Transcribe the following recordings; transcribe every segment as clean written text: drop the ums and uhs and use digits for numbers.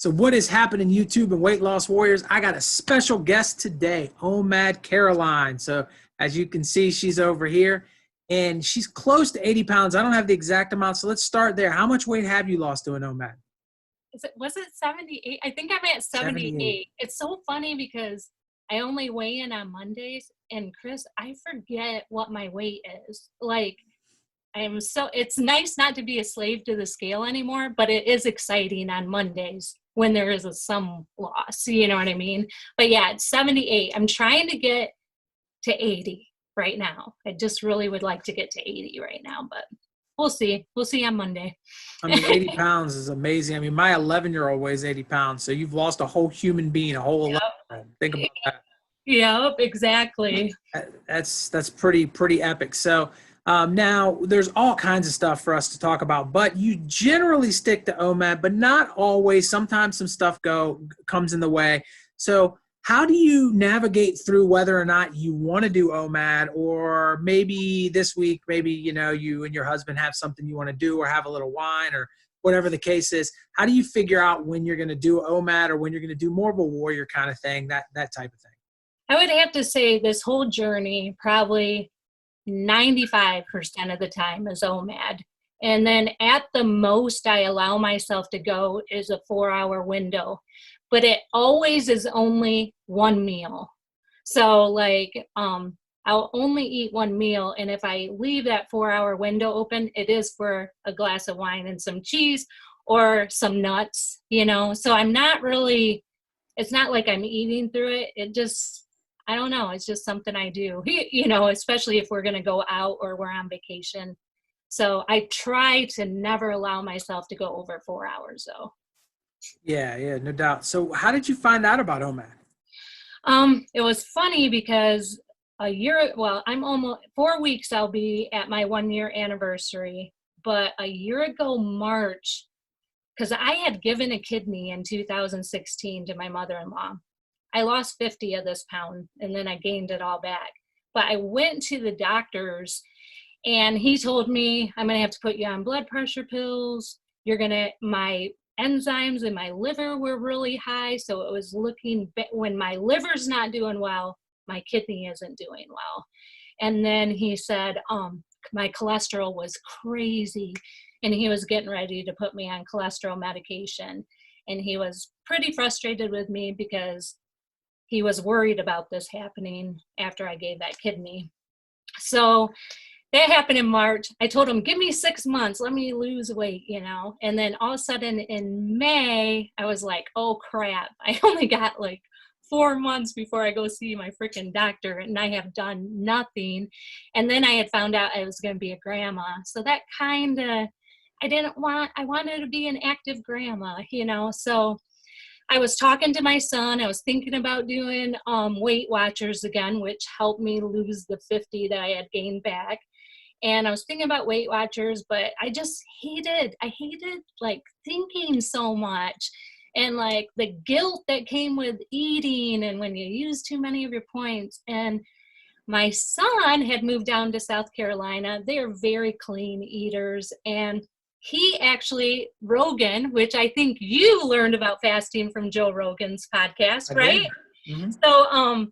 So what is happening, YouTube and weight loss warriors? I got a special guest today, OMAD Caroline. So as you can see, she's over here and she's close to 80 pounds. I don't have the exact amount. So let's start there. How much weight have you lost doing OMAD? Was it 78? I think I'm at 78. It's so funny because I only weigh in on Mondays, and Chris, I forget what my weight is. Like, it's nice not to be a slave to the scale anymore, but it is exciting on Mondays when there is some loss, you know what I mean? But yeah, it's 78. I'm trying to get to 80 right now. I just really would like to get to 80 right now, but we'll see. We'll see on Monday. I mean, 80 pounds is amazing. I mean, my 11-year-old weighs 80 pounds. So you've lost a whole human being, a whole 11-year-old. Think about that. Yep, exactly. That's pretty epic. So now there's all kinds of stuff for us to talk about, but you generally stick to OMAD, but not always. Sometimes some stuff comes in the way. So how do you navigate through whether or not you want to do OMAD, or maybe this week, maybe, you and your husband have something you want to do, or have a little wine, or whatever the case is? How do you figure out when you're going to do OMAD or when you're going to do more of a warrior kind of thing, that type of thing? I would have to say this whole journey, probably 95% of the time is OMAD. And then at the most I allow myself to go is a 4-hour window, but it always is only one meal. So like, I'll only eat one meal. And if I leave that 4-hour window open, it is for a glass of wine and some cheese or some nuts, so I'm not really, it's not like I'm eating through it. It just, I don't know. It's just something I do, especially if we're going to go out or we're on vacation. So I try to never allow myself to go over 4 hours though. Yeah, no doubt. So how did you find out about OMAD? It was funny because I'm almost 4 weeks, I'll be at my 1-year anniversary, but a year ago, March, because I had given a kidney in 2016 to my mother-in-law. I lost 50 of this pound and then I gained it all back. But I went to the doctors and he told me, I'm going to have to put you on blood pressure pills. My enzymes in my liver were really high. So it was when my liver's not doing well, my kidney isn't doing well. And then he said, my cholesterol was crazy and he was getting ready to put me on cholesterol medication. And he was pretty frustrated with me because he was worried about this happening after I gave that kidney. So that happened in March. I told him, give me 6 months, let me lose weight, And then all of a sudden in May, I was like, oh crap, I only got like 4 months before I go see my freaking doctor and I have done nothing. And then I had found out I was going to be a grandma. So that kind of, I wanted to be an active grandma, So I was talking to my son. I was thinking about doing Weight Watchers again, which helped me lose the 50 that I had gained back. And I was thinking about Weight Watchers, but I hated like thinking so much and like the guilt that came with eating and when you use too many of your points. And my son had moved down to South Carolina. They are very clean eaters. And he actually, Rogan, which I think you learned about fasting from Joe Rogan's podcast, right? Mm-hmm. So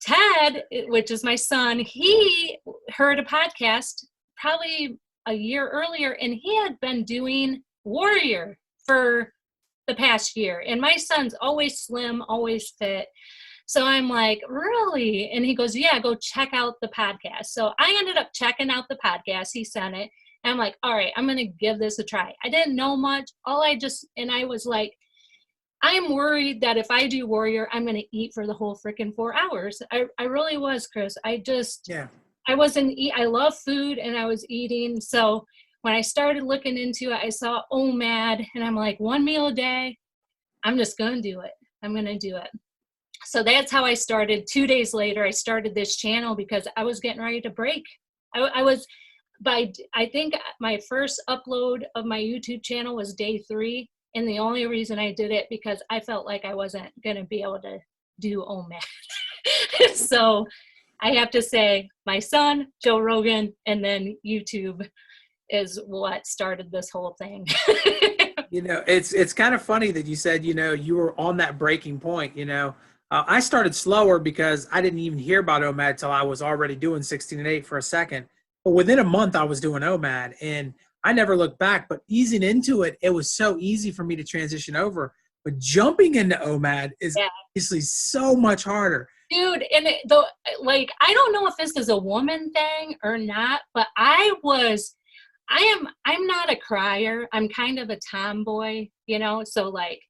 Ted, which is my son, he heard a podcast probably a year earlier, and he had been doing Warrior for the past year. And my son's always slim, always fit. So I'm like, really? And he goes, yeah, go check out the podcast. So I ended up checking out the podcast. He sent it. And I'm like, all right, I'm going to give this a try. I didn't know much. I was like, I'm worried that if I do Warrior, I'm going to eat for the whole freaking 4 hours. I really was, Chris. I love food and I was eating. So when I started looking into it, I saw OMAD and I'm like, 1 meal a day. I'm just going to do it. I'm going to do it. So that's how I started. 2 days later, I started this channel because I was getting ready to break. I think my first upload of my YouTube channel was day 3. And the only reason I did it because I felt like I wasn't going to be able to do OMAD. So I have to say my son, Joe Rogan, and then YouTube is what started this whole thing. It's kind of funny that you said, you were on that breaking point. I started slower because I didn't even hear about OMAD till I was already doing 16 and 8 for a second. But within a month, I was doing OMAD, and I never looked back. But easing into it, it was so easy for me to transition over. But jumping into OMAD is Yeah. obviously so much harder. Dude, and though, like, I don't know if this is a woman thing or not, but I'm not a crier. I'm kind of a tomboy, so like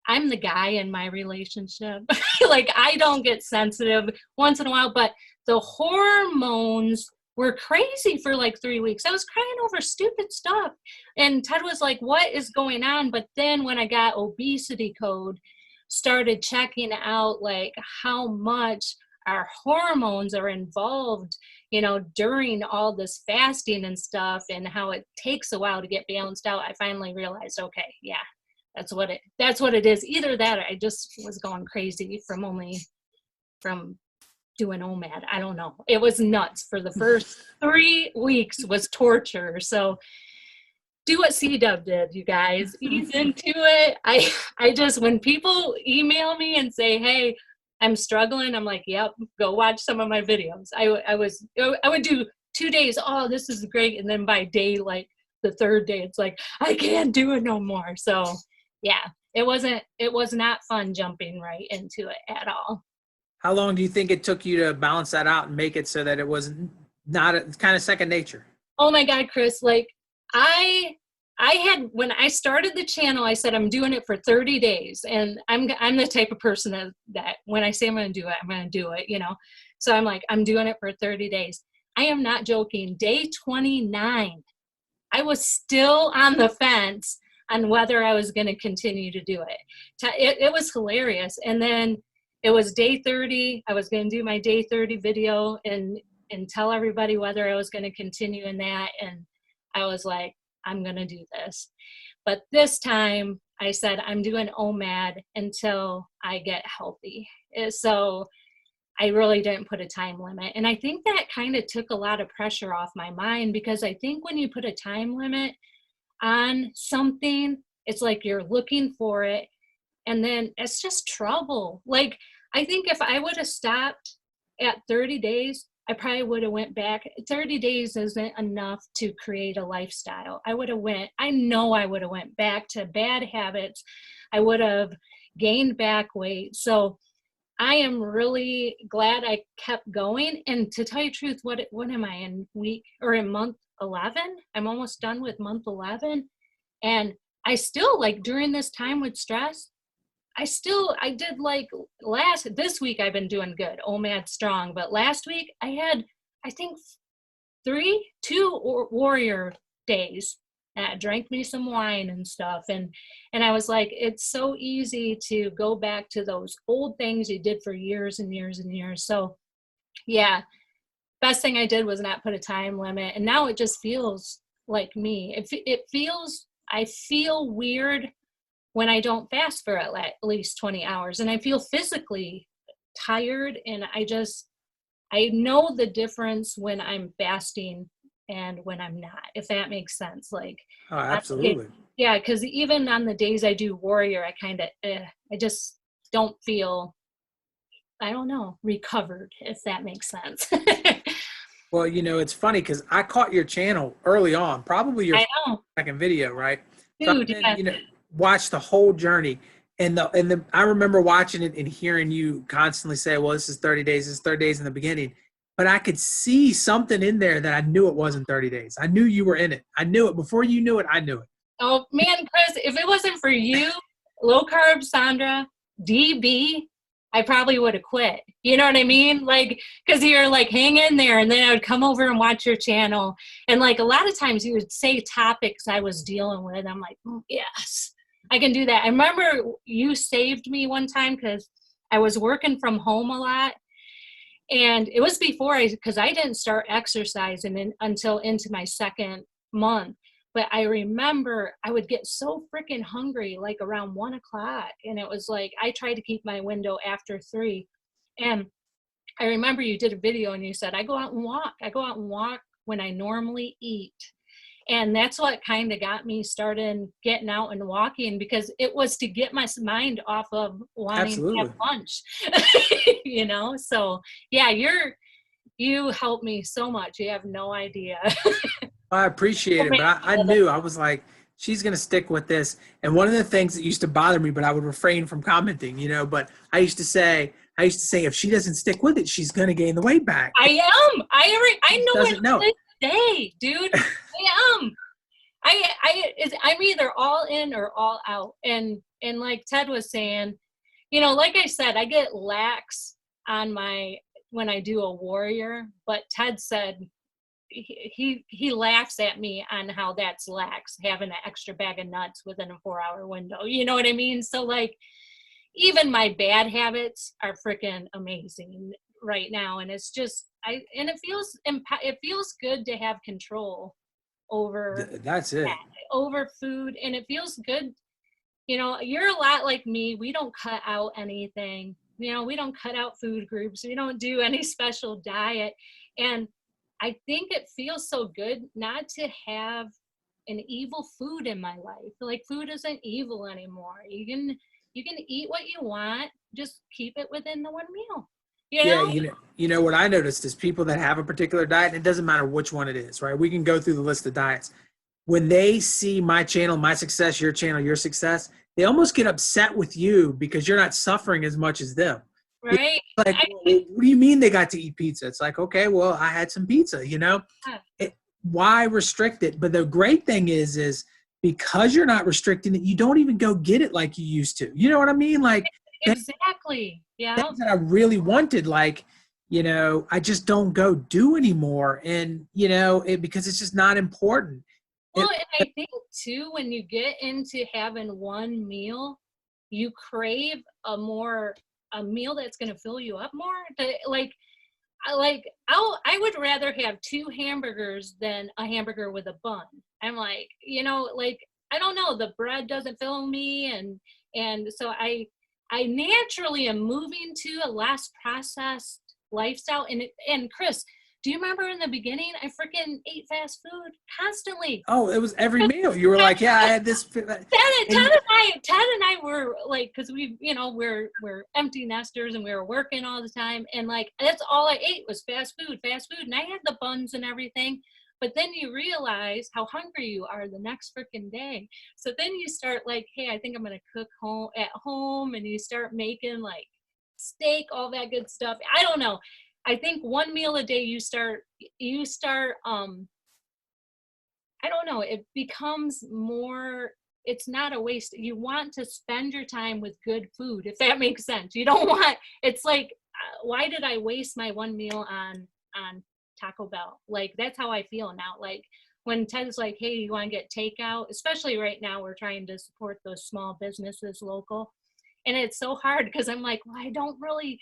I'm the guy in my relationship. Like I don't get sensitive once in a while, but the hormones were crazy for like 3 weeks. I was crying over stupid stuff. And Ted was like, what is going on? But then when I got obesity code, started checking out like how much our hormones are involved, during all this fasting and stuff, and how it takes a while to get balanced out. I finally realized, okay, yeah, that's what it is. Either that or I just was going crazy from doing OMAD. I don't know. It was nuts. For the first 3 weeks was torture. So do what C-Dub did, you guys. Ease into it. I just, when people email me and say, hey, I'm struggling, I'm like, yep, go watch some of my videos. I would do 2 days, oh, this is great. And then by day, like the third day, it's like, I can't do it no more. So yeah, it was not fun jumping right into it at all. How long do you think it took you to balance that out and make it so that it was not it's kind of second nature? Oh my God, Chris, like I had, when I started the channel, I said I'm doing it for 30 days. And I'm the type of person that when I say I'm going to do it, I'm going to do it, So I'm like, I'm doing it for 30 days. I am not joking. Day 29, I was still on the fence on whether I was going to continue to do it. It was hilarious. And then it was day 30. I was going to do my day 30 video and tell everybody whether I was going to continue in that. And I was like, I'm going to do this. But this time I said, I'm doing OMAD until I get healthy. So I really didn't put a time limit. And I think that kind of took a lot of pressure off my mind, because I think when you put a time limit on something, it's like you're looking for it, and then it's just trouble. Like, I think if I would have stopped at 30 days, I probably would have went back. 30 days isn't enough to create a lifestyle. I know I would have went back to bad habits. I would have gained back weight. So I am really glad I kept going. And to tell you the truth, what am I in in month 11? I'm almost done with month 11. And I still, like, during this time with stress, I did like this week I've been doing good, OMAD strong. But last week I had, I think, 2 warrior days. And I drank me some wine and stuff. And I was like, it's so easy to go back to those old things you did for years and years and years. So yeah, best thing I did was not put a time limit. And now it just feels like me. I feel weird when I don't fast for at least 20 hours. And I feel physically tired. And I know the difference when I'm fasting and when I'm not, if that makes sense. Like, Oh, absolutely. yeah, because even on the days I do warrior, I just don't feel, I don't know, recovered, if that makes sense. Well, it's funny because I caught your channel early on, probably your I know, second video, right? So dude. then, Yeah. watched the whole journey. And I remember watching it and hearing you constantly say, well, this is 30 days, this is 30 days in the beginning. But I could see something in there that I knew it wasn't 30 days. I knew you were in it. I knew it. Before you knew it, I knew it. Oh man, Chris, if it wasn't for you, low carb Sandra, DB, I probably would have quit. You know what I mean? Like, because you're like, hang in there. And then I would come over and watch your channel. And like a lot of times you would say topics I was dealing with. I'm like, yes, I can do that. I remember you saved me one time because I was working from home a lot. And it was because I didn't start exercising until into my second month. But I remember I would get so freaking hungry, like around 1 o'clock. And it was like, I tried to keep my window after 3. And I remember you did a video and you said, I go out and walk when I normally eat. And that's what kind of got me started getting out and walking, because it was to get my mind off of wanting to have Absolutely. lunch, you know? So yeah, you helped me so much. You have no idea. I appreciate We'll it, make but I another- knew, I was like, she's going to stick with this. And one of the things that used to bother me, but I would refrain from commenting, but I used to say, if she doesn't stick with it, she's going to gain the weight back. I am. I She know it doesn't know. to this day, dude. I am. I'm either all in or all out. And like Ted was saying, like I said, I get lax on when I do a warrior, but Ted said he laughs at me on how that's lax, having an extra bag of nuts within a 4-hour window. You know what I mean? So like, even my bad habits are freaking amazing right now. And it's just, it feels good to have control over That's it. over food. And it feels good. You're a lot like me. We don't cut out anything. We don't cut out food groups. We don't do any special diet. And I think it feels so good not to have an evil food in my life. Like, food isn't evil anymore. You can eat what you want. Just keep it within the one meal. Yeah, what I noticed is people that have a particular diet, and it doesn't matter which one it is, right? We can go through the list of diets. When they see my channel, my success, your channel, your success, they almost get upset with you because you're not suffering as much as them. Right. Like, well, what do you mean they got to eat pizza? It's like, okay, well, I had some pizza, why restrict it? But the great thing is because you're not restricting it, you don't even go get it like you used to. You know what I mean? Like, exactly. Yeah. things that I really wanted, like, I just don't go do anymore. And, because it's just not important. Well, and I think too, when you get into having one meal, you crave a meal that's going to fill you up more. I would rather have 2 hamburgers than a hamburger with a bun. I'm like, I don't know, the bread doesn't fill me, and so I naturally am moving to a less processed lifestyle. And Chris, do you remember in the beginning, I freaking ate fast food constantly? Oh, it was every meal. You were like, yeah, I had this. Ted and I were like, because we're empty nesters and we were working all the time, and like that's all I ate was fast food, and I had the buns and everything. But then you realize how hungry you are the next freaking day. So then you start like, hey, I think I'm gonna cook at home, and you start making like steak, all that good stuff. I don't know. I think one meal a day you start I don't know, it becomes more, it's not a waste. You want to spend your time with good food, if that makes sense. You don't want, it's like, why did I waste my one meal on Taco Bell? Like, that's how I feel now. Like, when Ted's like, hey, you want to get takeout? Especially right now, we're trying to support those small businesses local. And it's so hard because I'm like, well, I don't want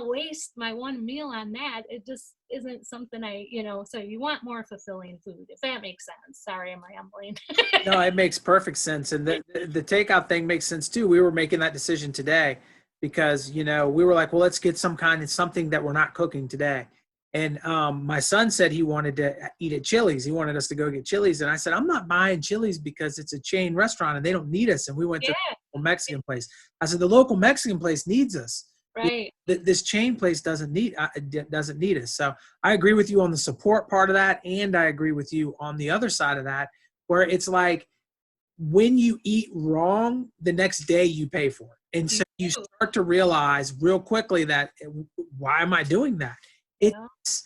to waste my one meal on that. It just isn't something so you want more fulfilling food, if that makes sense. Sorry, I'm rambling. No, it makes perfect sense. And the takeout thing makes sense too. We were making that decision today because, we were like, well, let's get something that we're not cooking today. And my son said he wanted to eat at Chili's. He wanted us to go get Chili's. And I said, I'm not buying Chili's because it's a chain restaurant and they don't need us. And we went to a Mexican place. I said, the local Mexican place needs us. Right. This chain place doesn't need us. So I agree with you on the support part of that. And I agree with you on the other side of that, where it's like, when you eat wrong, the next day you pay for it. And so you start to realize real quickly that, why am I doing that? It's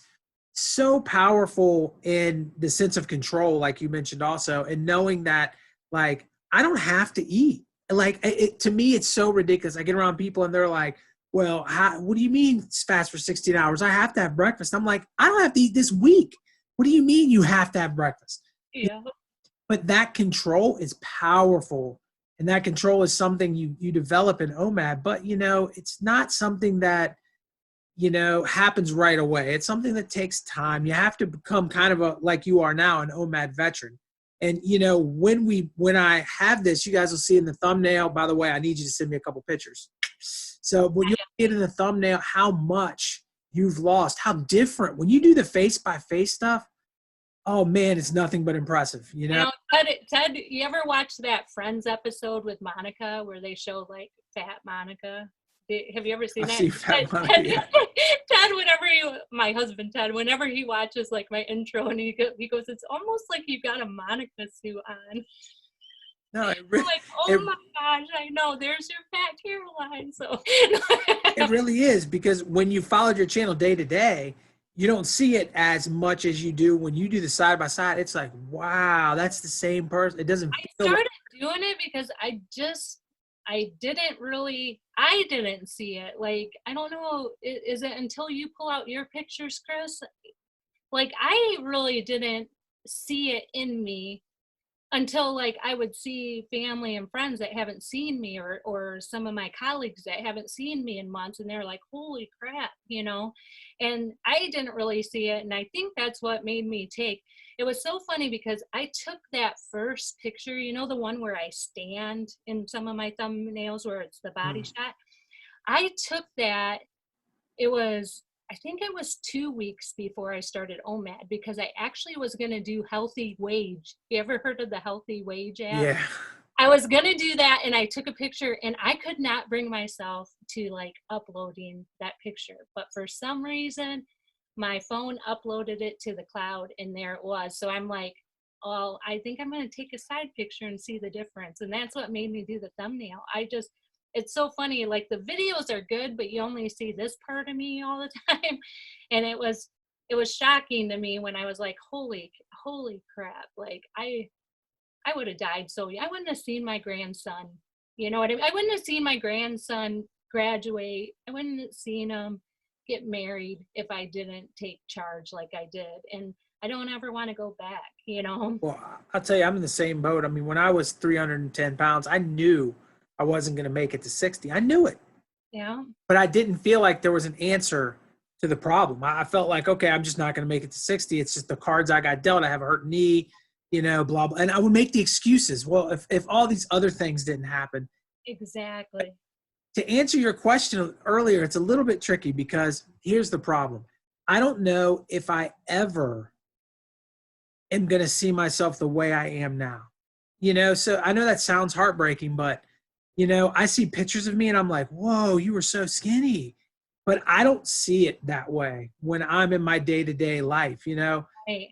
so powerful in the sense of control, like you mentioned also, and knowing that, like, I don't have to eat. Like, to me, it's so ridiculous. I get around people and they're like, well, what do you mean fast for 16 hours? I have to have breakfast. I'm like, I don't have to eat this week. What do you mean you have to have breakfast? Yeah. But that control is powerful. And that control is something you develop in OMAD. But, it's not something that, happens right away. It's something that takes time. You have to become kind of like you are now, an OMAD veteran. And, when I have this, you guys will see in the thumbnail. By the way, I need you to send me a couple pictures. So when you get in the thumbnail, how much you've lost, how different when you do the face by face stuff, Oh man, it's nothing but impressive, you You know? know, Ted, you ever watch that Friends episode with Monica where they show like fat Monica? Have you ever seen I've that? seen Fat Monica, Ted, yeah. Ted, whenever my husband Ted, whenever he watches like my intro and he goes, it's almost like you got a Monica suit on. No, I'm like, oh it my gosh, I know. There's your fat Caroline. So It really is, because when you followed your channel day to day, you don't see it as much as you do when you do the side by side. It's like, wow, that's the same person. It doesn't I feel like, started doing it because I didn't see it. Like, I don't know, is it until you pull out your pictures, Chris? Like, I really didn't see it in me until like I would see family and friends that haven't seen me, or some of my colleagues that haven't seen me in months, and they're like, holy crap, you know. And I didn't really see it, and I think that's what made me take it. Was so funny because I took that first picture, you know, the one where I stand in some of my thumbnails where it's the body mm, shot. I took that, it was, I think it was 2 weeks before I started OMAD, because I actually was going to do healthy wage. You ever heard of the healthy wage app? yeah. I was going to do that, and I took a picture, and I could not bring myself to like uploading that picture. But for some reason, my phone uploaded it to the cloud, and there it was. So I'm like, oh, I think I'm going to take a side picture and see the difference. And that's what made me do the thumbnail. It's so funny. Like, the videos are good, but you only see this part of me all the time. And it was shocking to me when I was like, holy crap. Like, I would have died so young. I wouldn't have seen my grandson. You know what I mean? I wouldn't have seen my grandson graduate. I wouldn't have seen him get married if I didn't take charge like I did. And I don't ever want to go back, you know? Well, I'll tell you, I'm in the same boat. I mean, when I was 310 pounds, I knew I wasn't going to make it to 60. I knew it, Yeah. but I didn't feel like there was an answer to the problem. I felt like, okay, I'm just not going to make it to 60. It's just the cards I got dealt. I have a hurt knee, you know, blah, blah. And I would make the excuses. Well, if all these other things didn't happen, Exactly. to answer your question earlier, it's a little bit tricky, because here's the problem. I don't know if I ever am going to see myself the way I am now. You know, so I know that sounds heartbreaking, but, you know, I see pictures of me and I'm like, whoa, you were so skinny. But I don't see it that way when I'm in my day to day life, you know. Right.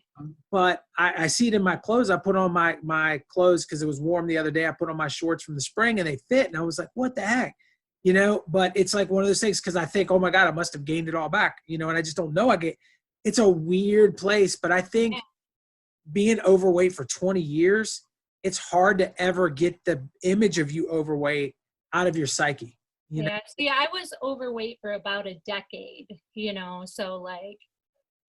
But I see it in my clothes. I put on my clothes because it was warm the other day. I put on my shorts from the spring and they fit. And I was like, what the heck? You know, but it's like one of those things, because I think, oh my God, I must have gained it all back, you know, and I just don't know. It's a weird place. But I think being overweight for 20 years, it's hard to ever get the image of you overweight out of your psyche, you know? Yeah. See, I was overweight for about a decade, you know, so like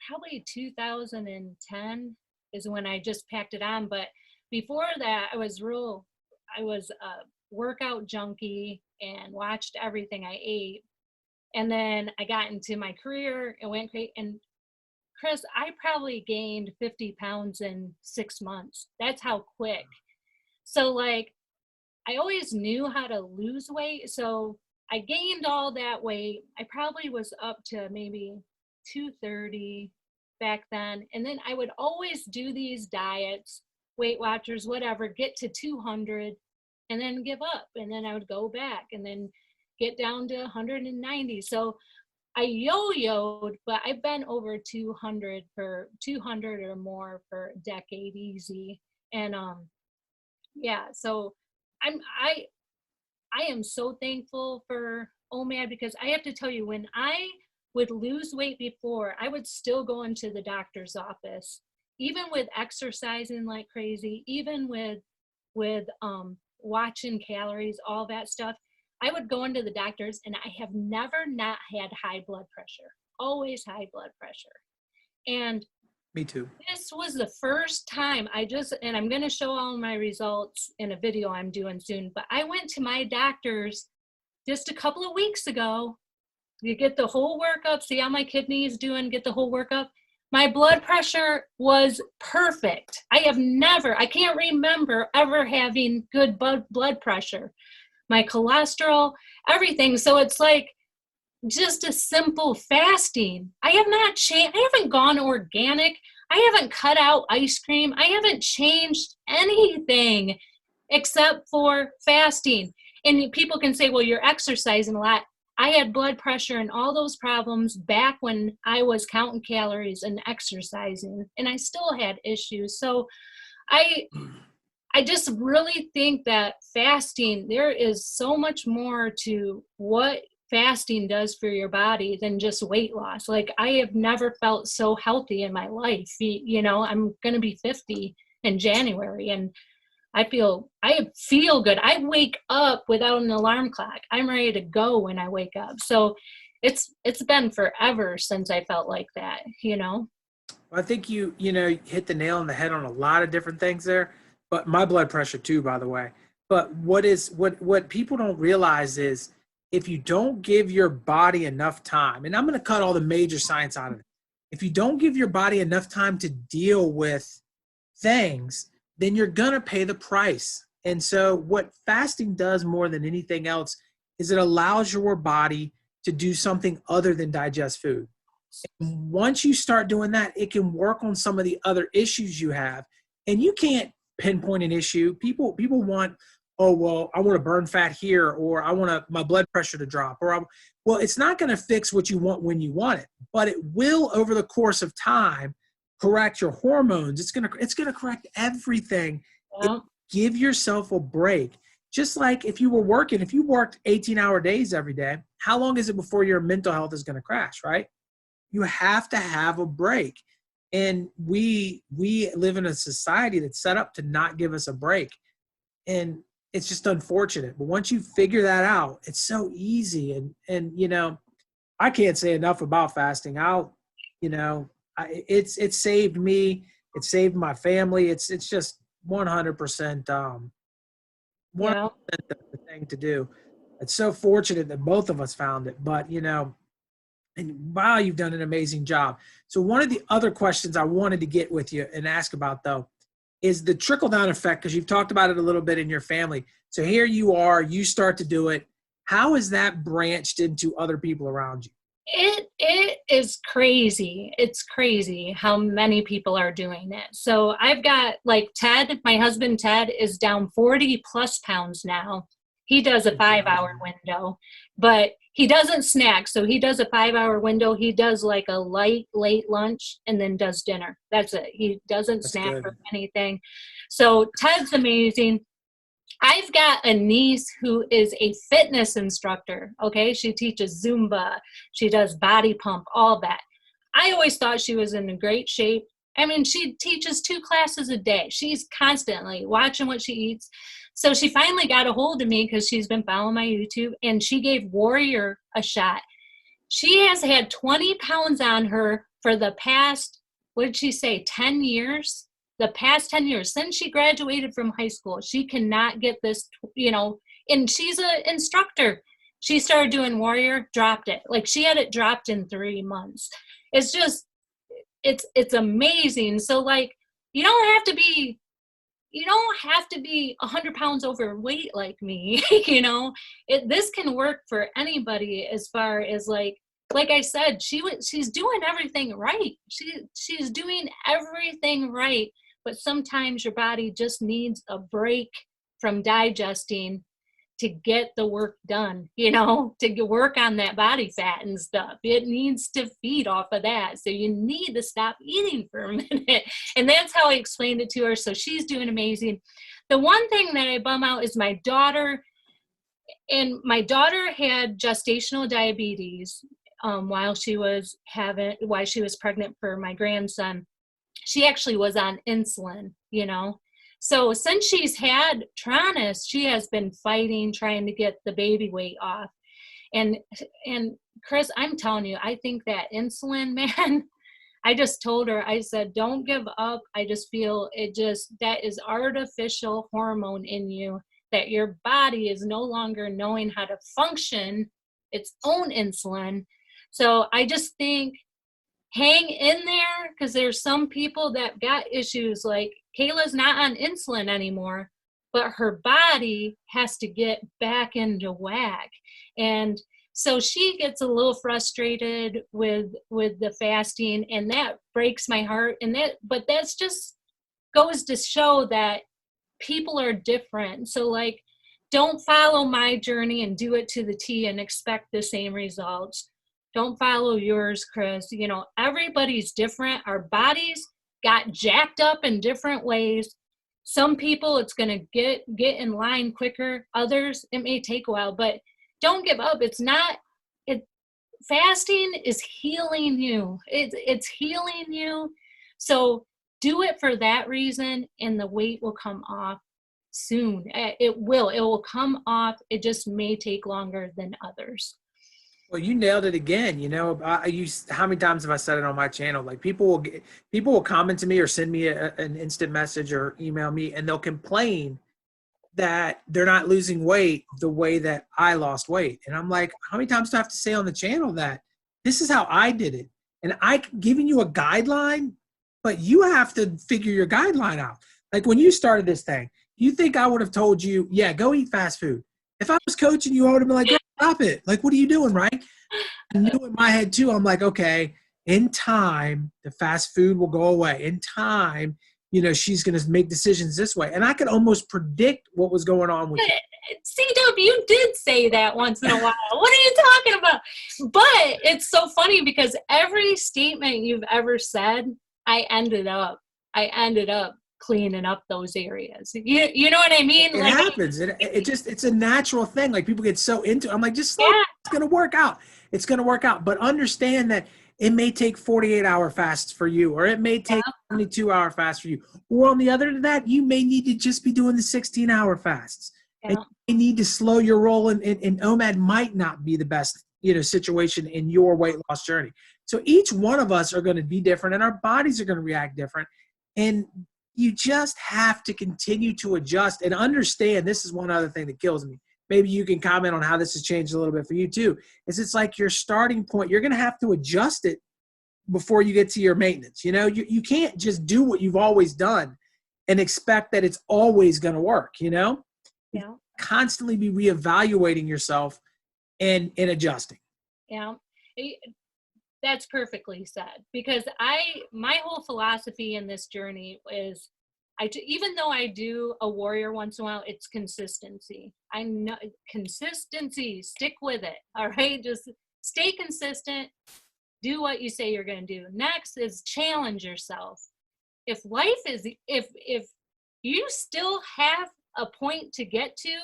probably 2010 is when I just packed it on. But before that, I was a workout junkie and watched everything I ate. And then I got into my career and went great. And Chris, I probably gained 50 pounds in 6 months. That's how quick. So like, I always knew how to lose weight. So I gained all that weight. I probably was up to maybe 230 back then. And then I would always do these diets, Weight Watchers, whatever, get to 200 and then give up. And then I would go back and then get down to 190. So I yo-yoed, but I've been over 200 or more for a decade easy. And yeah, so I'm I am so thankful for OMAD, because I have to tell you, when I would lose weight before, I would still go into the doctor's office, even with exercising like crazy, even with watching calories, all that stuff. I would go into the doctor's, and I have never not had high blood pressure, always high blood pressure. And Me too. this was the first time and I'm going to show all my results in a video I'm doing soon, but I went to my doctor's just a couple of weeks ago. You get the whole workup, see how my kidney is doing, get the whole workup. My blood pressure was perfect. I can't remember ever having good blood pressure. My cholesterol, everything. So it's like, just a simple fasting. I have not changed. I haven't gone organic. I haven't cut out ice cream. I haven't changed anything except for fasting. And people can say, well, you're exercising a lot. I had blood pressure and all those problems back when I was counting calories and exercising, and I still had issues. So I I just really think that fasting, there is so much more to what fasting does for your body than just weight loss. Like, I have never felt so healthy in my life. You know, I'm going to be 50 in January, and I feel good. I wake up without an alarm clock. I'm ready to go when I wake up. So it's been forever since I felt like that, you know? I think you hit the nail on the head on a lot of different things there, but my blood pressure too, by the way. But what people don't realize is if you don't give your body enough time, and I'm going to cut all the major science out of it. If you don't give your body enough time to deal with things, then you're going to pay the price. And so what fasting does more than anything else is it allows your body to do something other than digest food. Once you start doing that, it can work on some of the other issues you have. And you can't pinpoint an issue. People want, oh, well, I want to burn fat here, or I want my blood pressure to drop, well, it's not going to fix what you want when you want it, but it will over the course of time correct your hormones. It's going to correct everything. Yeah. Give yourself a break. Just like if you worked 18-hour days every day, how long is it before your mental health is going to crash, right? You have to have a break. And we live in a society that's set up to not give us a break. And it's just unfortunate. But once you figure that out, it's so easy. And I can't say enough about fasting. It's saved me. It saved my family. It's just 100%, 100% Yeah. the thing to do. It's so fortunate that both of us found it. But and wow, you've done an amazing job. So one of the other questions I wanted to get with you and ask about, though, is the trickle-down effect, because you've talked about it a little bit in your family. So here you are, you start to do it. How is that branched into other people around you? It is crazy. It's crazy how many people are doing it. So I've got like Ted, my husband Ted is down 40 plus pounds now. He does a Good job. 5-hour window, but he doesn't snack. So he does a 5-hour window. He does like a late lunch and then does dinner. That's it. He doesn't That's snack or good. anything. So Ted's amazing. I've got a niece who is a fitness instructor. Okay. She teaches Zumba. She does body pump, all that. I always thought she was in great shape. I mean, she teaches 2 classes a day. She's constantly watching what she eats. So she finally got a hold of me because she's been following my YouTube, and she gave Warrior a shot. She has had 20 pounds on her for the past, what did she say, 10 years? The past 10 years, since she graduated from high school. She cannot get this, and she's an instructor. She started doing Warrior, dropped it. Like, she had it dropped in 3 months. It's just, it's amazing. So, like, you don't have to be you don't have to be 100 pounds overweight like me. This can work for anybody, as far as like I said, she's doing everything right. She's doing everything right, but sometimes your body just needs a break from digesting to get the work done, to work on that body fat and stuff. It needs to feed off of that. So you need to stop eating for a minute. And that's how I explained it to her. So she's doing amazing. The one thing that I bum out is my daughter. And my daughter had gestational diabetes while she was pregnant for my grandson. She actually was on insulin. So since she's had Tronus, she has been fighting, trying to get the baby weight off. And Chris, I'm telling you, I think that insulin, man, I just told her, I said, don't give up. I just feel that is artificial hormone in you, that your body is no longer knowing how to function its own insulin. So I just think, hang in there, because there's some people that got issues. Like, Kayla's not on insulin anymore, but her body has to get back into whack. And So she gets a little frustrated with the fasting, and that breaks my heart. But that's just goes to show that people are different. So like, don't follow my journey and do it to the T and expect the same results. Don't follow yours, Chris. You know, everybody's different. Our bodies got jacked up in different ways. Some people, it's going to get in line quicker. Others, it may take a while, but don't give up. Fasting is healing you. It's healing you. So do it for that reason, and the weight will come off soon. It will come off. It just may take longer than others. Well, you nailed it again. You know, how many times have I said it on my channel? Like people will comment to me or send me an instant message or email me, and they'll complain that they're not losing weight the way that I lost weight. And I'm like, how many times do I have to say on the channel that this is how I did it? And I'm giving you a guideline, but you have to figure your guideline out. Like when you started this thing, you think I would have told you, yeah, go eat fast food? If I was coaching you, I would have been like, stop it. Like, what are you doing, right? I knew in my head too, I'm like, okay, in time, the fast food will go away. In time, you know, she's going to make decisions this way. And I could almost predict what was going on with you. C-Dub, you did say that once in a while. What are you talking about? But it's so funny because every statement you've ever said, I ended up cleaning up those areas. You know what I mean? It happens. It's a natural thing. Like people get so into it. I'm like, just slow. Yeah. It's going to work out. It's going to work out. But understand that it may take 48-hour fasts for you, or it may take 22-hour fast for you. Or on the other end of that, you may need to just be doing the 16-hour fasts. Yeah. And you need to slow your roll, and OMAD might not be the best, you know, situation in your weight loss journey. So each one of us are going to be different, and our bodies are going to react different. And you just have to continue to adjust and understand. This is one other thing that kills me. Maybe you can comment on how this has changed a little bit for you too. It's like your starting point. You're going to have to adjust it before you get to your maintenance. You know, you can't just do what you've always done and expect that it's always going to work, you know? Yeah. You constantly be reevaluating yourself and adjusting. Yeah. That's perfectly said, because my whole philosophy in this journey is even though I do a warrior once in a while, it's consistency. I know consistency, stick with it. All right. Just stay consistent. Do what you say you're going to do. Next is challenge yourself. If you still have a point to get to,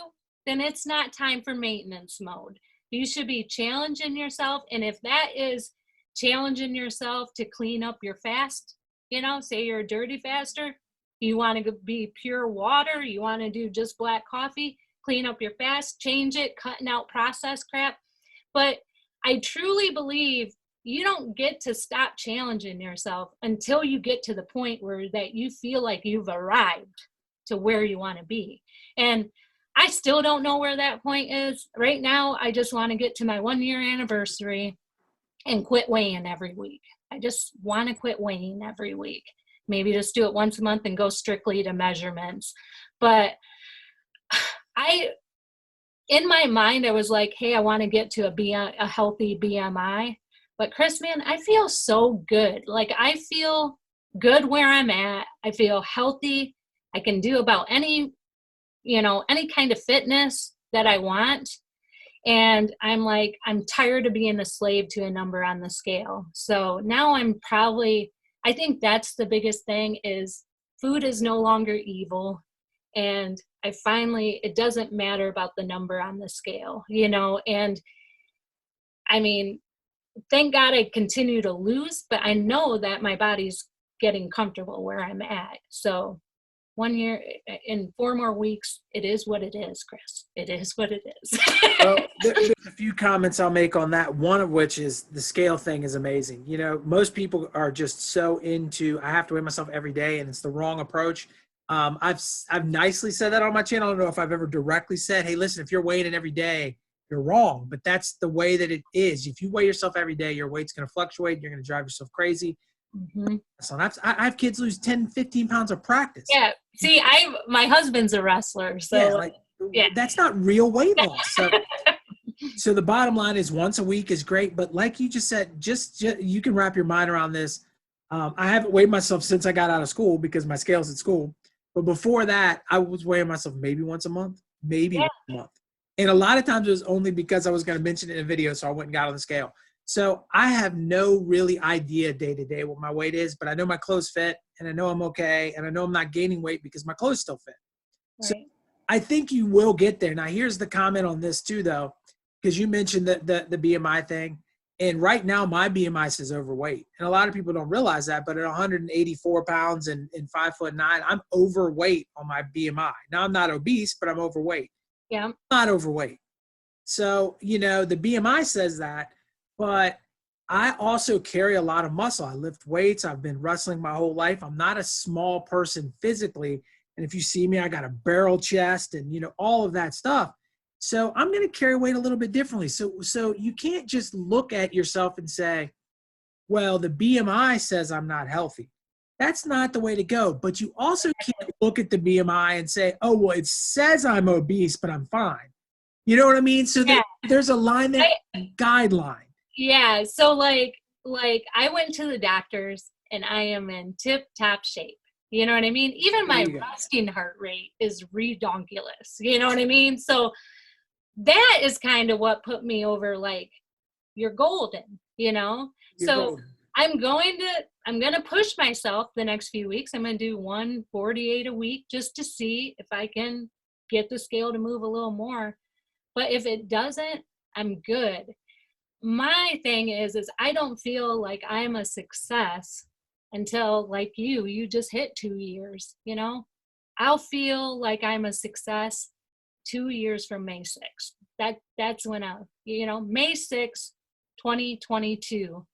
then it's not time for maintenance mode. You should be challenging yourself. And if that is challenging yourself to clean up your fast, you know, say you're a dirty faster, you want to be pure water, you want to do just black coffee, clean up your fast, change it, cutting out processed crap. But I truly believe you don't get to stop challenging yourself until you get to the point where that you feel like you've arrived to where you want to be. And I still don't know where that point is. Right now, I just want to get to my 1-year anniversary and quit weighing every week. I just want to quit weighing every week. Maybe just do it once a month and go strictly to measurements. But in my mind, I was like, hey, I want to get to a healthy BMI. But Chris, man, I feel so good. Like I feel good where I'm at. I feel healthy. I can do about any kind of fitness that I want. And I'm like, I'm tired of being a slave to a number on the scale. So now I think that's the biggest thing is food is no longer evil. And it doesn't matter about the number on the scale, you know, and I mean, thank God I continue to lose, but I know that my body's getting comfortable where I'm at. So 1 year, in 4 more weeks, it is what it is, Chris. It is what it is. Well, there's a few comments I'll make on that. One of which is the scale thing is amazing. You know, most people are just so into, I have to weigh myself every day, and it's the wrong approach. I've nicely said that on my channel. I don't know if I've ever directly said, hey, listen, if you're weighing it every day, you're wrong. But that's the way that it is. If you weigh yourself every day, your weight's going to fluctuate. You're going to drive yourself crazy. Mm-hmm. So I have kids lose 10, 15 pounds of practice. Yeah. See, my husband's a wrestler. So yeah, that's not real weight loss. So So the bottom line is once a week is great, but like you just said, just you can wrap your mind around this. I haven't weighed myself since I got out of school because my scale's at school. But before that, I was weighing myself maybe once a month, maybe Yeah. once a month. And a lot of times it was only because I was going to mention it in a video, so I went and got on the scale. So I have no really idea day to day what my weight is, but I know my clothes fit, and I know I'm okay, and I know I'm not gaining weight because my clothes still fit. So Right. I think you will get there. Now, here's the comment on this too, though, because you mentioned the BMI thing. And right now, my BMI says overweight. And a lot of people don't realize that, but at 184 pounds and 5'9", I'm overweight on my BMI. Now, I'm not obese, but I'm overweight. Yeah. I'm not overweight. So, the BMI says that, but I also carry a lot of muscle. I lift weights. I've been wrestling my whole life. I'm not a small person physically. And if you see me, I got a barrel chest and, all of that stuff. So I'm going to carry weight a little bit differently. So you can't just look at yourself and say, well, the BMI says I'm not healthy. That's not the way to go. But you also can't look at the BMI and say, oh, well, it says I'm obese, but I'm fine. You know what I mean? So Yeah. there's a line there, guideline. Yeah. So like I went to the doctors and I am in tip top shape. You know what I mean? Even my resting heart rate is redonkulous. You know what I mean? So that is kind of what put me over, like, you're golden, You're so golden. I'm going to push myself the next few weeks. I'm going to do 148 a week just to see if I can get the scale to move a little more. But if it doesn't, I'm good. My thing is I don't feel like I'm a success until, like, you just hit 2 years. I'll feel like I'm a success 2 years from May 6th. That's when May 6th, 2022.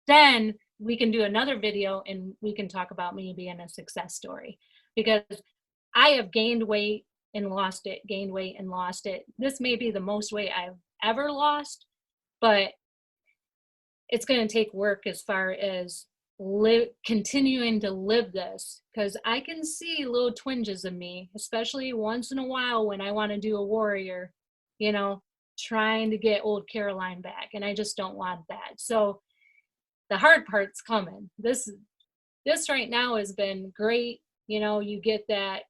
Then we can do another video and we can talk about me being a success story, because I have gained weight and lost it, gained weight and lost it. This may be the most weight I've ever lost, but it's going to take work as far as continuing to live this, because I can see little twinges of me, especially once in a while when I want to do a warrior, trying to get old Caroline back, and I just don't want that. So the hard part's coming. This right now has been great. You get that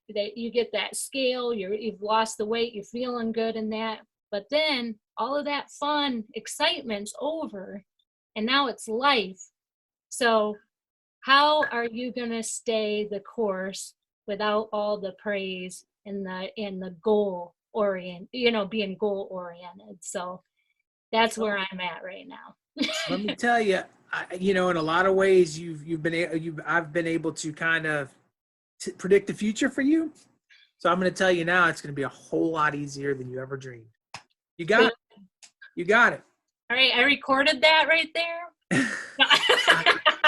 scale, you've lost the weight, you're feeling good in that, but then all of that fun excitement's over, and now it's life. So how are you going to stay the course without all the praise and the goal orient, being goal oriented? So that's where I'm at right now. Let me tell you, in a lot of ways, I've been able to kind of predict the future for you. So I'm going to tell you now, it's going to be a whole lot easier than you ever dreamed. You got it. You got it. All right. I recorded that right there.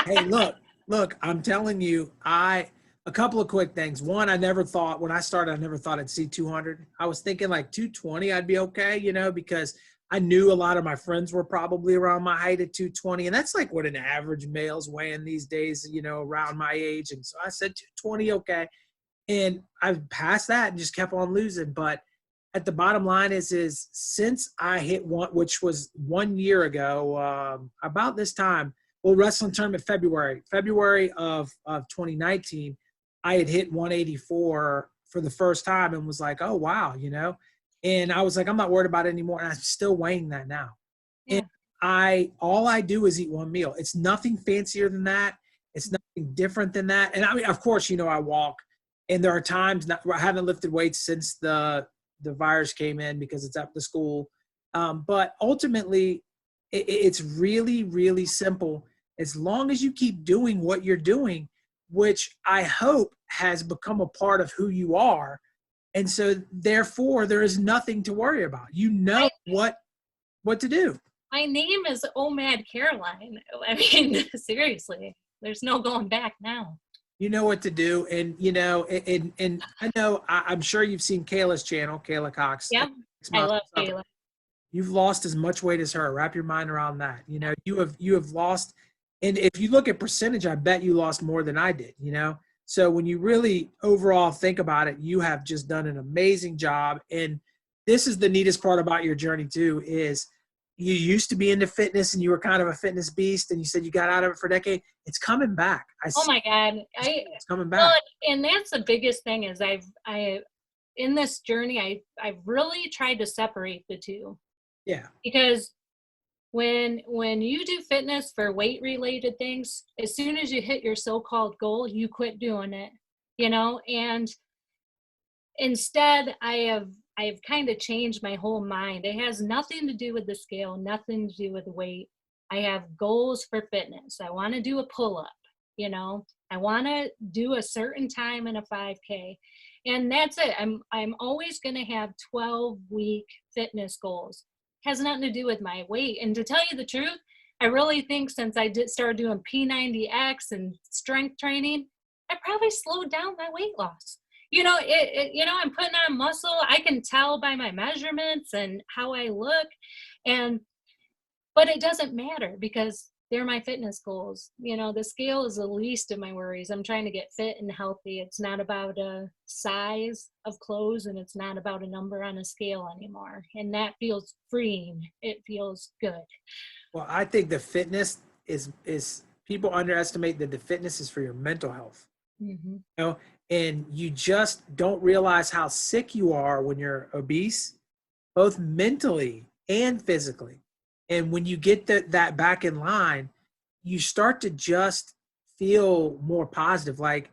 Hey, look, I'm telling you, a couple of quick things. One, when I started, I never thought I'd see 200. I was thinking like 220, I'd be okay, because I knew a lot of my friends were probably around my height at 220. And that's like what an average male's weighing these days, around my age. And so I said 220, okay. And I've passed that and just kept on losing. But at the bottom line is since I hit one, which was 1 year ago, about this time, wrestling tournament February of 2019, I had hit 184 for the first time and was like, oh, wow, and I was like, I'm not worried about it anymore. And I'm still weighing that now. Yeah. And all I do is eat one meal. It's nothing fancier than that. It's nothing different than that. And I mean, of course, I walk, and there are times I haven't lifted weights since the virus came in because it's up to school. But ultimately it's really, really simple. As long as you keep doing what you're doing, which I hope has become a part of who you are. And so therefore there is nothing to worry about. What to do. My name is OMAD Caroline. I mean, seriously, there's no going back now. You know what to do. And, and I know, I'm sure you've seen Kayla's channel, Kayla Cox. Yeah, I love Kayla. You've lost as much weight as her. Wrap your mind around that. You have lost. And if you look at percentage, I bet you lost more than I did, So when you really overall think about it, you have just done an amazing job. And this is the neatest part about your journey too, is you used to be into fitness and you were kind of a fitness beast and you said you got out of it for a decade. It's coming back. Oh my God. It's coming Well, back. and that's the biggest thing is in this journey, I've really tried to separate the two, Yeah. because when you do fitness for weight related things, as soon as you hit your so-called goal, you quit doing it, and instead I've kind of changed my whole mind. It has nothing to do with the scale, nothing to do with weight. I have goals for fitness. I want to do a pull-up, I want to do a certain time in a 5K, and that's it. I'm always going to have 12-week fitness goals. Has nothing to do with my weight. And to tell you the truth, I really think since I started doing P90X and strength training, I probably slowed down my weight loss. I'm putting on muscle. I can tell by my measurements and how I look, but it doesn't matter because they're my fitness goals. The scale is the least of my worries. I'm trying to get fit and healthy. It's not about a size of clothes, and it's not about a number on a scale anymore. And that feels freeing. It feels good. Well, I think the fitness is people underestimate that the fitness is for your mental health. Mm-hmm. And you just don't realize how sick you are when you're obese, both mentally and physically. And when you get that back in line, you start to just feel more positive. Like,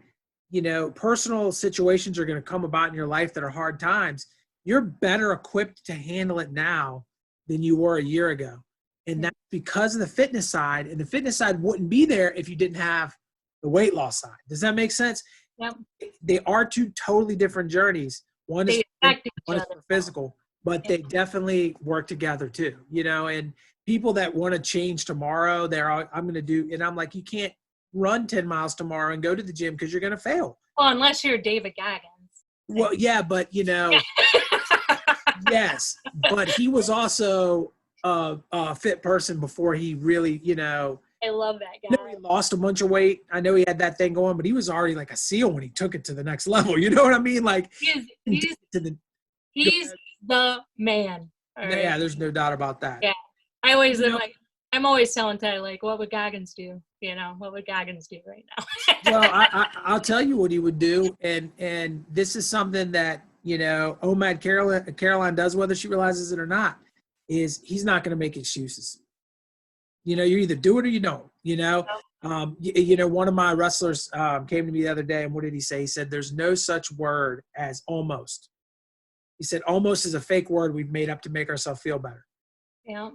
personal situations are going to come about in your life that are hard times. You're better equipped to handle it now than you were a year ago. And that's because of the fitness side. And the fitness side wouldn't be there if you didn't have the weight loss side. Does that make sense? Yep. They are two totally different journeys. One is for physical, but they definitely work together too, and people that want to change tomorrow, I'm going to do, and I'm like, you can't run 10 miles tomorrow and go to the gym because you're going to fail. Well, unless you're David Goggins. Well, yeah, but yes, but he was also a fit person before he really, I love that guy. He lost a bunch of weight. I know he had that thing going, but he was already like a SEAL when he took it to the next level. You know what I mean? Like he's the man. Right? Yeah, there's no doubt about that. Yeah, I always I'm always telling Ty, like, what would Goggins do? What would Goggins do right now? Well, I'll tell you what he would do, and this is something that OMAD Caroline does, whether she realizes it or not, is he's not going to make excuses. You either do it or you don't. One of my wrestlers came to me the other day, and what did he say? He said, "There's no such word as almost." He said, "Almost is a fake word we've made up to make ourselves feel better." Yeah.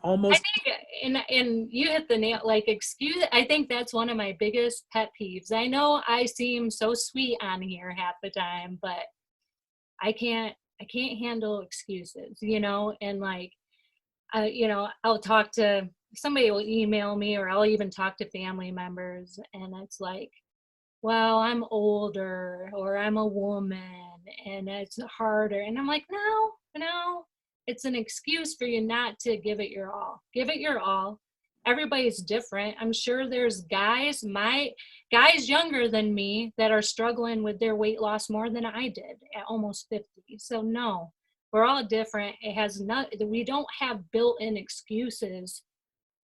Almost. I think, and you hit the nail. Like, excuse. I think that's one of my biggest pet peeves. I know I seem so sweet on here half the time, but I can't handle excuses. And like, I'll talk to somebody, will email me, or I'll even talk to family members, and it's like, well, I'm older, or I'm a woman and it's harder. And I'm like, no, it's an excuse for you not to give it your all. Give it your all. Everybody's different. I'm sure there's guys younger than me that are struggling with their weight loss more than I did at almost 50. So no, we're all different. We don't have built-in excuses.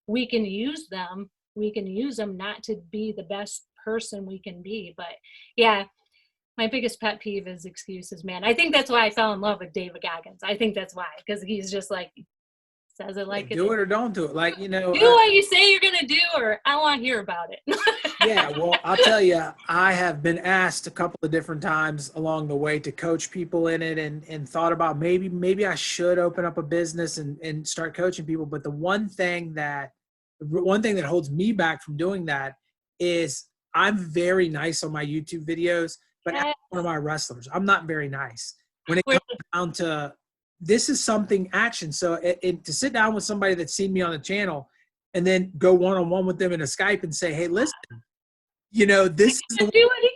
We can use them. We can use them not to be the best person we can be. But yeah, my biggest pet peeve is excuses, man. I think that's why I fell in love with David Goggins. I think that's why, because he's just like, says it like do it or don't do it. Like, do what you say you're going to do, or I want to hear about it. Yeah, well, I'll tell you, I have been asked a couple of different times along the way to coach people in it, and thought about maybe I should open up a business and start coaching people. But the one thing that holds me back from doing that is I'm very nice on my YouTube videos, but as one of my wrestlers, I'm not very nice when it comes down to this is something action. So to sit down with somebody that's seen me on the channel and then go one-on-one with them in a Skype and say, hey, listen, this is do it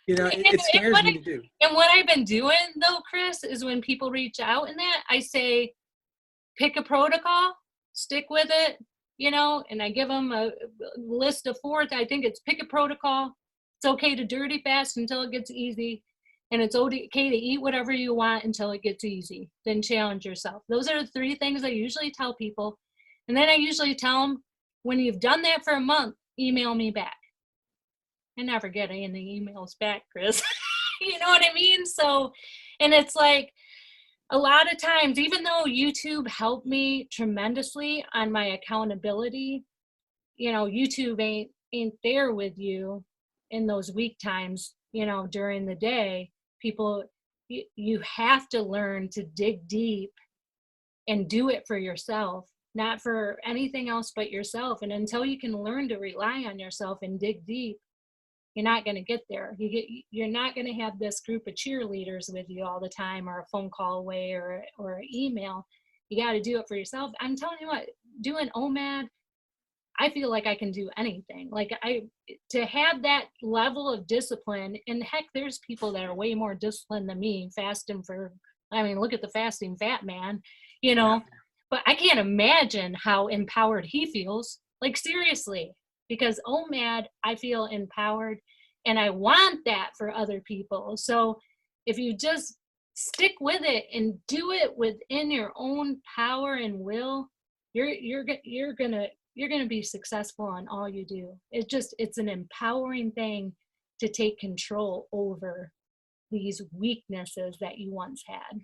either. It scares me to do. And what I've been doing though, Chris, is when people reach out in that, I say, pick a protocol, stick with it, and I give them a list of 4. I think it's pick a protocol. It's okay to dirty fast until it gets easy, and it's okay to eat whatever you want until it gets easy. Then challenge yourself. Those are the 3 things I usually tell people. And then I usually tell them, when you've done that for a month, email me back. I never get any emails back, Chris. You know what I mean? So, and it's like, a lot of times, even though YouTube helped me tremendously on my accountability, you know, YouTube ain't there with you in those weak times, you know, during the day. People, you have to learn to dig deep and do it for yourself, not for anything else but yourself. And until you can learn to rely on yourself and dig deep, you're not going to get there. You're not going to have this group of cheerleaders with you all the time, or a phone call away, or an email. You got to do it for yourself. I'm telling you what, doing OMAD, I feel like I can do anything. Like, to have that level of discipline, and heck, there's people that are way more disciplined than me, fasting for, I mean, look at the fasting fat man, you know, but I can't imagine how empowered he feels. Like, seriously, because OMAD, I feel empowered, and I want that for other people. So if you just stick with it and do it within your own power and will, you're gonna be successful in all you do. It's an empowering thing to take control over these weaknesses that you once had.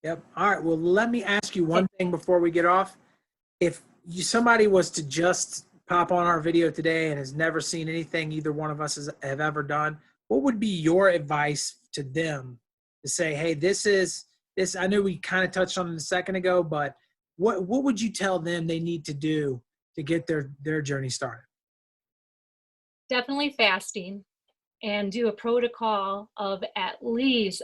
Yep. All right. Well, let me ask you one thing before we get off. If somebody was to just pop on our video today and has never seen anything either one of us have ever done, what would be your advice to them to say, hey, this, I know we kind of touched on it a second ago, but what would you tell them they need to do to get their journey started? Definitely fasting, and do a protocol of at least,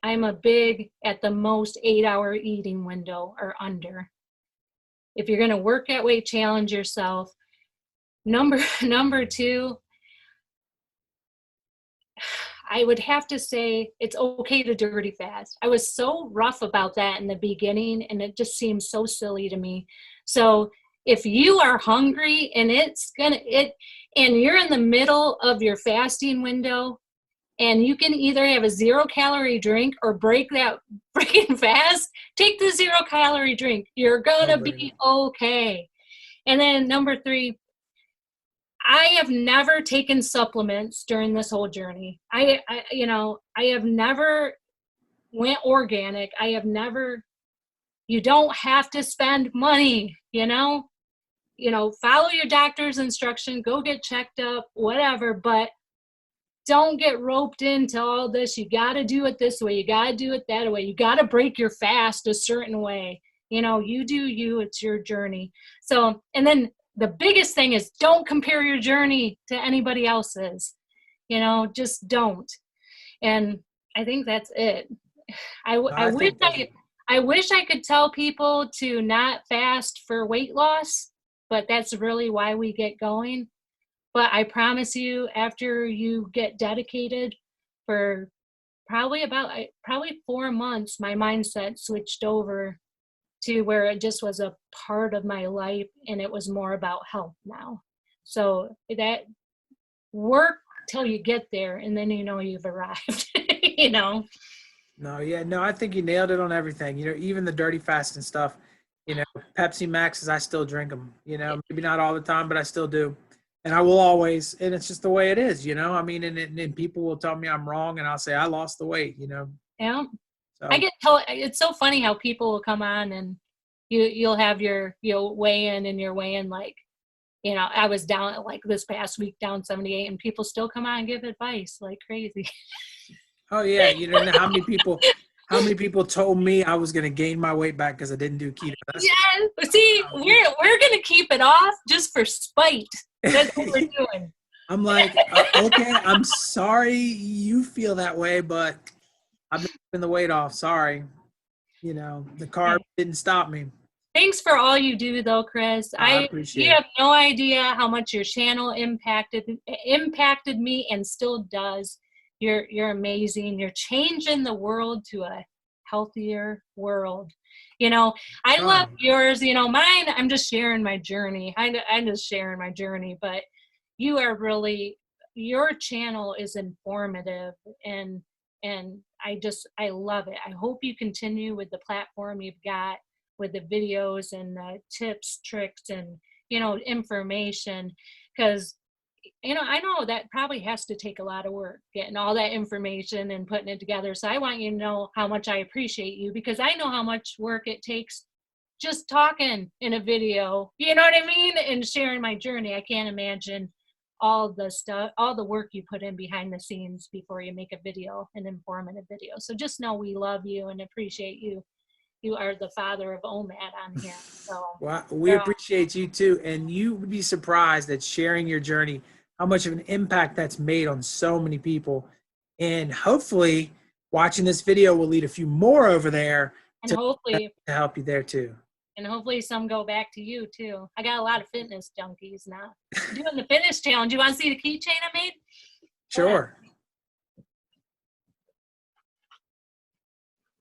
I'm a big, at the most 8-hour eating window or under. If you're going to work that way, challenge yourself. Number 2, I would have to say it's okay to dirty fast. I was so rough about that in the beginning, and it just seems so silly to me. So if you are hungry and and you're in the middle of your fasting window, and you can either have a 0-calorie drink or break that freaking fast, take the 0-calorie drink. You're gonna be okay. And then number 3, I have never taken supplements during this whole journey. I have never went organic. You don't have to spend money, follow your doctor's instruction, go get checked up, whatever, but don't get roped into all this. You got to do it this way. You got to do it that way. You got to break your fast a certain way. You do you, it's your journey. So, and then the biggest thing is, don't compare your journey to anybody else's. Just don't. And I think that's it. I wish I could tell people to not fast for weight loss, but that's really why we get going. But I promise you, after you get dedicated for probably 4 months, my mindset switched over to where it just was a part of my life, and it was more about health now. So that work till you get there, and then you've arrived. No, I think you nailed it on everything. Even the dirty fast and stuff. Pepsi Maxes, I still drink them. Maybe not all the time, but I still do, and I will always. And it's just the way it is. And people will tell me I'm wrong, and I'll say I lost the weight. Yeah. So. It's so funny how people will come on and you'll have you'll weigh in, and you're weighing like, I was down like this past week down 78, and people still come on and give advice like crazy. Oh yeah. You don't know how many people told me I was going to gain my weight back because I didn't do keto. Yeah. See, we're going to keep it off just for spite. That's what we're doing. I'm like, okay, I'm sorry you feel that way, but I've been keeping the weight off. Sorry. The carb didn't stop me. Thanks for all you do, though, Chris. I appreciate it. You have no idea how much your channel impacted me, and still does. You're amazing. You're changing the world to a healthier world. I love yours. Mine, I'm just sharing my journey. I'm just sharing my journey, but you are really, your channel is informative, and And I love it. I hope you continue with the platform you've got, with the videos and the tips, tricks, and, information, because, I know that probably has to take a lot of work, getting all that information and putting it together. So I want you to know how much I appreciate you, because I know how much work it takes just talking in a video, you know what I mean? And sharing my journey. I can't imagine all the stuff, all the work you put in behind the scenes before you make a video, an informative video. So just know we love you and appreciate you. You are the father of OMAD on here. So Well, we appreciate you too. And you would be surprised at sharing your journey, how much of an impact that's made on so many people. And hopefully watching this video will lead a few more over there and hopefully to help you there too. And hopefully some go back to you too. I got a lot of fitness junkies now. Doing the fitness challenge. You want to see the keychain I made? Sure.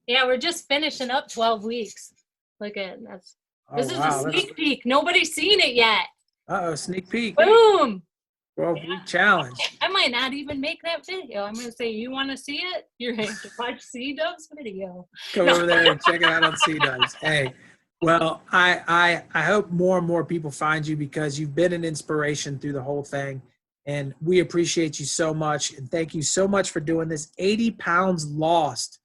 Yeah, we're just finishing up 12 weeks. Look at this. This is wow. a sneak peek. Nobody's seen it yet. Uh-oh, sneak peek. Boom. 12-week challenge. I might not even make that video. I'm going to say, you want to see it? You're going to watch C-Dub's video. Come over there and check it out on C-Dubs. Hey, well, I hope more and more people find you, because you've been an inspiration through the whole thing. And we appreciate you so much. And thank you so much for doing this. 80 pounds lost.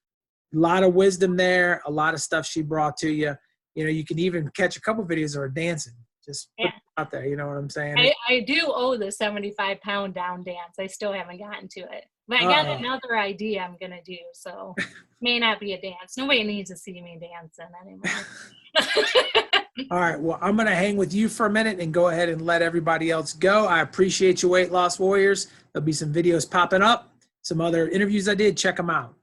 A lot of wisdom there. A lot of stuff she brought to you. You can even catch a couple videos of her dancing. Just put it out there. You know what I'm saying? I do owe the 75-pound down dance. I still haven't gotten to it. But I got another idea I'm going to do. So may not be a dance. Nobody needs to see me dancing anymore. All right. Well, I'm going to hang with you for a minute and go ahead and let everybody else go. I appreciate you, Weight Loss Warriors. There'll be some videos popping up, some other interviews I did. Check them out.